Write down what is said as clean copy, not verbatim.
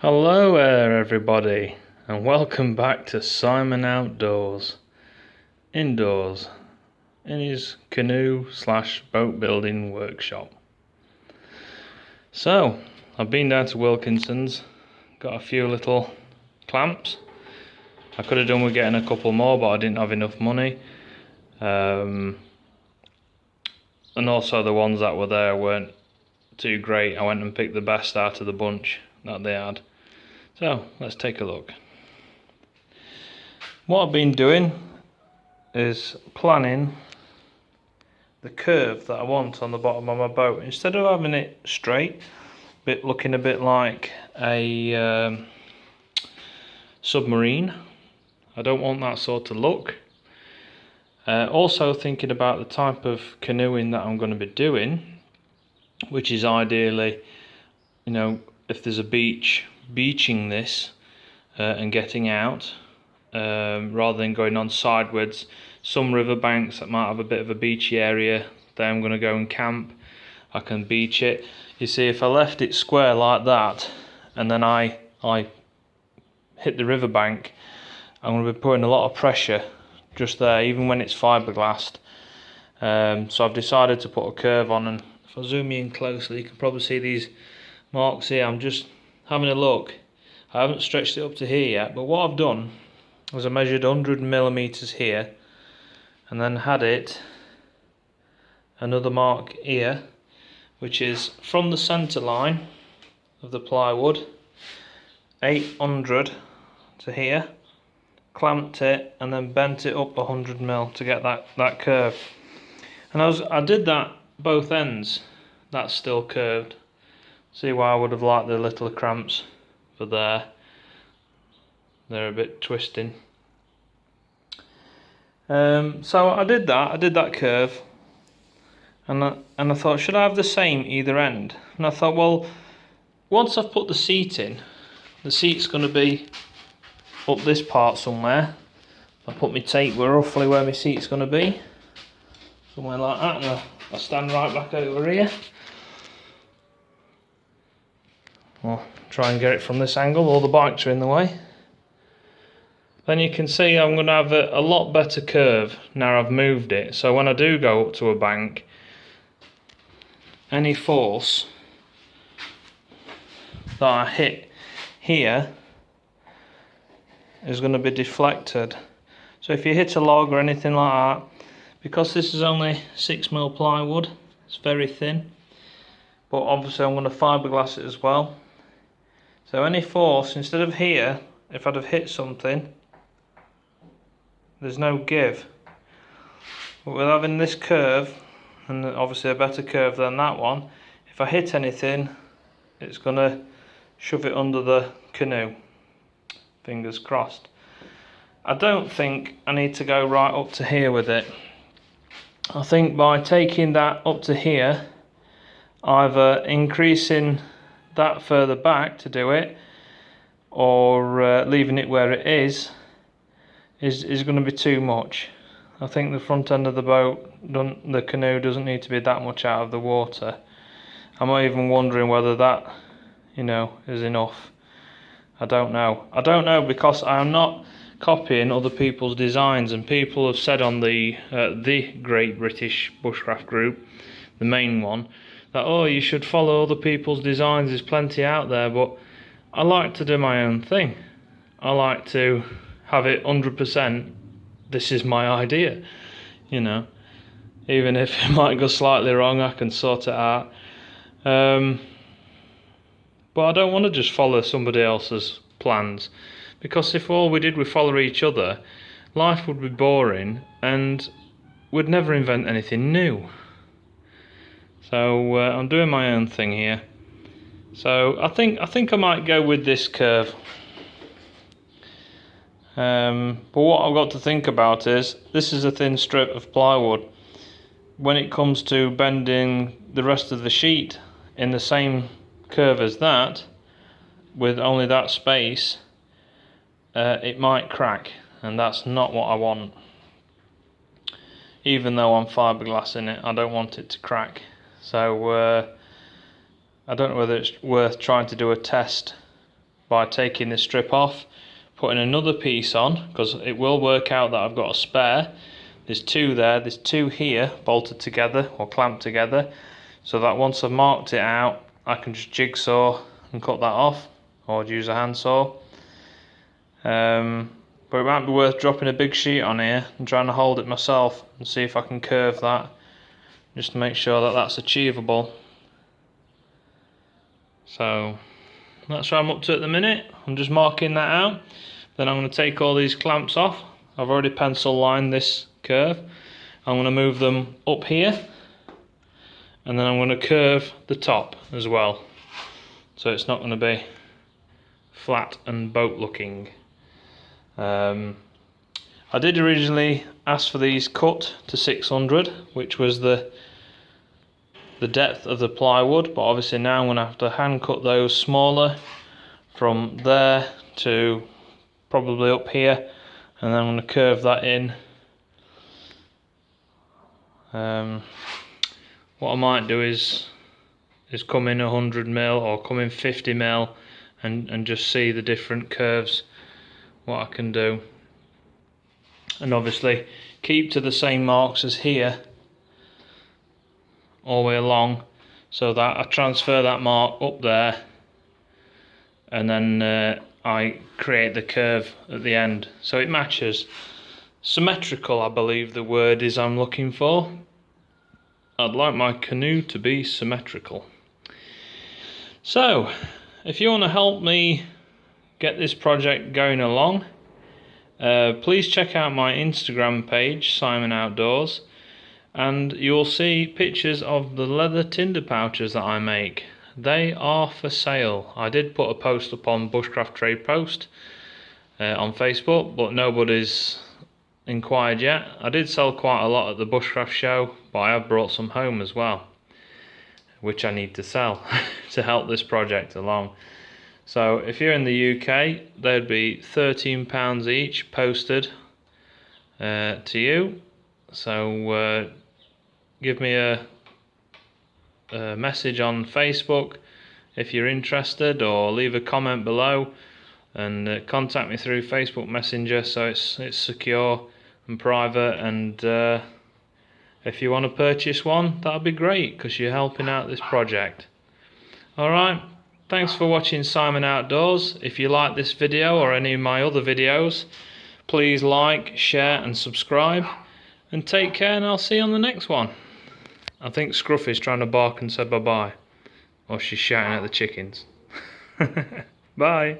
Hello there everybody, and welcome back to Simon Outdoors, indoors, in his canoe/boat building workshop. So, I've been down to Wilkinson's, got a few little clamps. I could have done with getting a couple more, but I didn't have enough money. And also the ones that were there weren't too great. I went and picked the best out of the bunch that they had. So let's take a look. What I've been doing is planning the curve that I want on the bottom of my boat. Instead of having it straight, looking a bit like a submarine, I don't want that sort of look. Also thinking about the type of canoeing that I'm going to be doing, which is ideally, if there's a beaching this and getting out, rather than going on sideways. Some riverbanks that might have a bit of a beachy area, there I'm going to go and camp. I can beach it. You see, if I left it square like that and then I hit the riverbank, I'm going to be putting a lot of pressure just there, even when it's fiberglassed. So I've decided to put a curve on, and if I zoom in closely, you can probably see these marks here. I'm just having a look. I haven't stretched it up to here yet, but what I've done is I measured 100mm here and then had it another mark here, which is from the centre line of the plywood, 800 to here, clamped it and then bent it up 100mm to get that curve. And I did that both ends. That's still curved. See why I would have liked the little cramps for there. They're a bit twisting. So I did that curve, and I thought, should I have the same either end? And I thought, well, once I've put the seat in, the seat's going to be up this part somewhere. I put my tape roughly where my seat's going to be, somewhere like that, and I'll stand right back over here. I'll try and get it from this angle, all the bikes are in the way. Then you can see I'm going to have a lot better curve now I've moved it. So when I do go up to a bank, any force that I hit here is going to be deflected. So if you hit a log or anything like that, because this is only 6mm plywood, it's very thin, but obviously I'm going to fiberglass it as well. So any force, instead of here, if I'd have hit something, there's no give. But with having this curve, and obviously a better curve than that one, if I hit anything, it's going to shove it under the canoe. Fingers crossed. I don't think I need to go right up to here with it. I think by taking that up to here, either increasing that further back to do it, or leaving it where it is going to be too much. I think the front end of the boat, the canoe doesn't need to be that much out of the water. I'm even wondering whether that, is enough. I don't know, because I am not copying other people's designs, and people have said on the Great British Bushcraft group, the main one, that, oh, you should follow other people's designs, there's plenty out there. But I like to do my own thing. I like to have it 100%, this is my idea, even if it might go slightly wrong, I can sort it out. But I don't want to just follow somebody else's plans, because if all we did was follow each other, life would be boring and we'd never invent anything new. So I'm doing my own thing here. So I think I might go with this curve. But what I've got to think about is, this is a thin strip of plywood. When it comes to bending the rest of the sheet in the same curve as that, with only that space, it might crack, and that's not what I want. Even though I'm fiberglassing it, I don't want it to crack. So I don't know whether it's worth trying to do a test by taking this strip off, putting another piece on, because it will work out that I've got a spare. There's two there, there's two here bolted together or clamped together, so that once I've marked it out I can just jigsaw and cut that off, or use a handsaw. But it might be worth dropping a big sheet on here and trying to hold it myself and see if I can curve that, just to make sure that that's achievable. So that's what I'm up to at the minute. I'm just marking that out. Then I'm going to take all these clamps off. I've already pencil lined this curve. I'm going to move them up here, and then I'm going to curve the top as well, so it's not going to be flat and boat looking. I did originally ask for these cut to 600, which was the depth of the plywood, but obviously now I'm going to have to hand cut those smaller from there to probably up here, and then I'm going to curve that in. What I might do is come in 100mm or come in 50mm and just see the different curves, what I can do, and obviously keep to the same marks as here all the way along, so that I transfer that mark up there, and then I create the curve at the end so it matches. Symmetrical, I believe the word is I'm looking for. I'd like my canoe to be symmetrical. So if you want to help me get this project going along, please check out my Instagram page, Simon Outdoors, and you'll see pictures of the leather tinder pouches that I make. They are for sale. I did put a post up on Bushcraft Trade Post on Facebook, but nobody's inquired yet. I did sell quite a lot at the Bushcraft show, but I have brought some home as well, which I need to sell to help this project along. So if you're in the UK, they'd be £13 each posted to you. So give me a message on Facebook if you're interested, or leave a comment below, and contact me through Facebook Messenger, so it's secure and private. And if you want to purchase one, that'd be great, because you're helping out this project. Alright, thanks for watching Simon Outdoors. If you like this video or any of my other videos, please like, share and subscribe, and take care, and I'll see you on the next one. I think Scruffy's trying to bark and say bye-bye, or she's shouting at the chickens. Bye.